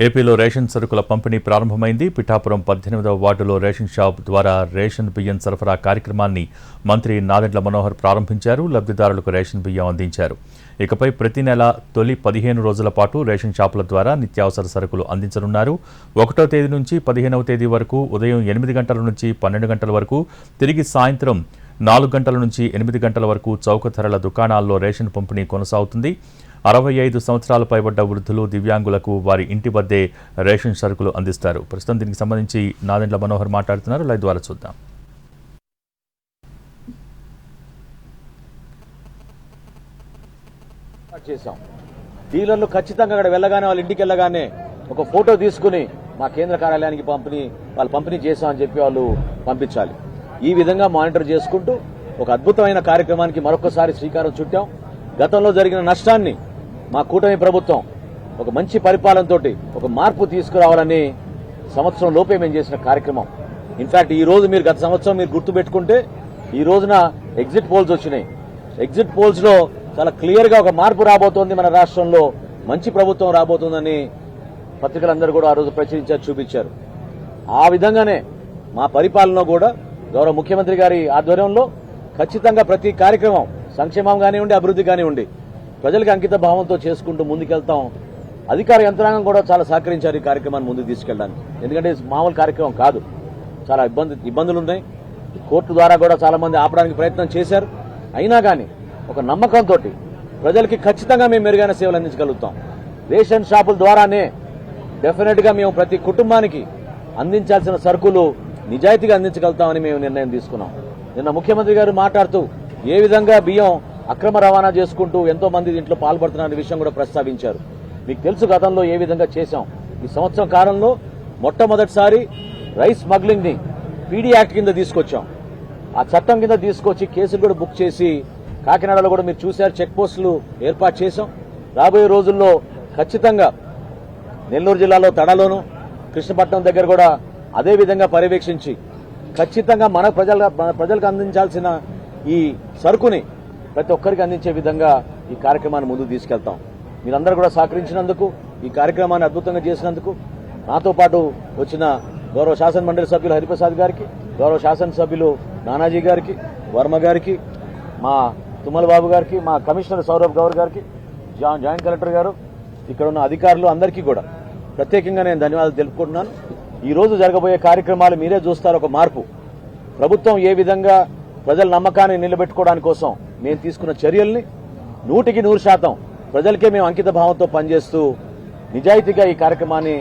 ఏపీలో రేషన్ సరుకుల పంపిణీ ప్రారంభమైంది. పిఠాపురం 18వ వార్డులో రేషన్ షాప్ ద్వారా రేషన్ బియ్యం సరఫరా కార్యక్రమాన్ని మంత్రి నాదెండ్ల మనోహర్ ప్రారంభించారు. లబ్ధిదారులకు రేషన్ బియ్యం అందించారు. ఇకపై ప్రతి నెల తొలి 15 రోజుల పాటు రేషన్ షాపుల ద్వారా నిత్యావసర సరుకులు అందించనున్నారు. 1వ తేదీ నుంచి 15వ తేదీ వరకు ఉదయం 8 గంటల నుంచి 12 గంటల వరకు, తిరిగి సాయంత్రం 4 గంటల నుంచి 8 గంటల వరకు చౌక ధరల దుకాణాల్లో రేషన్ పంపిణీ కొనసాగుతుంది. 65 సంవత్సరాల పైబడ్డ వృద్ధులు, దివ్యాంగులకు వారి ఇంటి వద్దే రేషన్ సరుకులు అందిస్తారు. ప్రస్తుతం దీనికి సంబంధించి నాదెండ్ల మనోహర్ మాట్లాడుతున్నారు. లైవ్ ద్వారా చూద్దాం. డీలర్లు ఖచ్చితంగా అక్కడ వెళ్ళగానే వాళ్ళ ఇంటికి వెళ్ళగానే ఒక ఫోటో తీసుకుని మా కేంద్ర కార్యాలయానికి పంపిణీ చేశామని చెప్పి వాళ్ళు పంపించాలి. ఈ విధంగా మానిటర్ చేసుకుంటూ ఒక అద్భుతమైన కార్యక్రమానికి మరొకసారి శ్రీకారం చుట్టాం. గతంలో జరిగిన నష్టాన్ని మా కూటమి ప్రభుత్వం ఒక మంచి పరిపాలనతో ఒక మార్పు తీసుకురావాలని సంవత్సరం లోపే మేము చేసిన కార్యక్రమం. ఇన్ఫాక్ట్ ఈ రోజు మీరు గత సంవత్సరం మీరు గుర్తుపెట్టుకుంటే ఈ రోజున ఎగ్జిట్ పోల్స్ వచ్చినాయి. ఎగ్జిట్ పోల్స్ లో చాలా క్లియర్ గా ఒక మార్పు రాబోతోంది. మన రాష్ట్రంలో మంచి ప్రభుత్వం రాబోతుందని పత్రికలందరూ కూడా ఆ రోజు ప్రచురించారు, చూపించారు. ఆ విధంగానే మా పరిపాలన కూడా గౌరవ ముఖ్యమంత్రి గారి ఆధ్వర్యంలో ఖచ్చితంగా ప్రతి కార్యక్రమం సంక్షేమం కానివ్వండి, అభివృద్ధి కానివ్వండి, ప్రజలకు అంకిత భావంతో చేసుకుంటూ ముందుకెళ్తాం. అధికార యంత్రాంగం కూడా చాలా సహకరించారు ఈ కార్యక్రమాన్ని ముందుకు తీసుకెళ్ళడానికి. ఎందుకంటే మామూలు కార్యక్రమం కాదు, చాలా ఇబ్బందులు ఉన్నాయి. కోర్టు ద్వారా కూడా చాలా మంది ఆపడానికి ప్రయత్నం చేశారు. అయినా కానీ ఒక నమ్మకంతో ప్రజలకి ఖచ్చితంగా మేము మెరుగైన సేవలు అందించగలుగుతాం. రేషన్ షాపుల ద్వారానే డెఫినెట్ గా మేము ప్రతి కుటుంబానికి అందించాల్సిన సరుకులు నిజాయితీగా అందించగలుగుతామని మేము నిర్ణయం తీసుకున్నాం. నిన్న ముఖ్యమంత్రి గారు మాట్లాడుతూ ఏ విధంగా బియ్యం అక్రమ రవాణా చేసుకుంటూ ఎంతో మంది దీంట్లో పాల్పడుతున్న విషయం కూడా ప్రస్తావించారు. మీకు తెలుసు గతంలో ఏ విధంగా చేశాం. ఈ సంవత్సరం కాలంలో మొట్టమొదటిసారి రైస్ స్మగ్లింగ్ ని పీడీ యాక్ట్ కింద తీసుకొచ్చాం. ఆ చట్టం కింద తీసుకొచ్చి కేసులు కూడా బుక్ చేసి కాకినాడలో కూడా మీరు చూశారు, చెక్ పోస్టులు ఏర్పాటు చేశాం. రాబోయే రోజుల్లో ఖచ్చితంగా నెల్లూరు జిల్లాలో తడలోను, కృష్ణపట్నం దగ్గర కూడా అదే విధంగా పర్యవేక్షించి ఖచ్చితంగా మన ప్రజలకు అందించాల్సిన ఈ సరుకుని ప్రతి ఒక్కరికి అందించే విధంగా ఈ కార్యక్రమాన్ని ముందుకు తీసుకెళ్తాం. మీరందరూ కూడా సహకరించినందుకు, ఈ కార్యక్రమాన్ని అద్భుతంగా చేసినందుకు, నాతో పాటు వచ్చిన గౌరవ శాసన మండలి సభ్యులు హరిప్రసాద్ గారికి, గౌరవ శాసనసభ్యులు నానాజీ గారికి, వర్మ గారికి, మా తుమ్మల బాబు గారికి, మా కమిషనర్ సౌరభ్ గౌర్ గారికి, జాయింట్ కలెక్టర్ గారు, ఇక్కడ ఉన్న అధికారులు అందరికీ కూడా ప్రత్యేకంగా నేను ధన్యవాదాలు తెలుపుకుంటున్నాను. ఈ రోజు జరగబోయే కార్యక్రమాలు మీరే చూస్తారు. ఒక మార్పు, ప్రభుత్వం ఏ విధంగా ప్రజల నమ్మకాన్ని నిలబెట్టుకోవడానికి కోసం మేము తీసుకున్న చర్యల్ని 100% ప్రజలకే మేము అంకిత భావంతో పనిచేస్తూ నిజాయితీగా ఈ కార్యక్రమాన్ని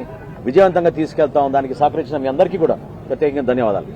విజయవంతంగా తీసుకెళ్తాం. దానికి సహకరించిన మీ అందరికీ కూడా ప్రత్యేకంగా ధన్యవాదాలు.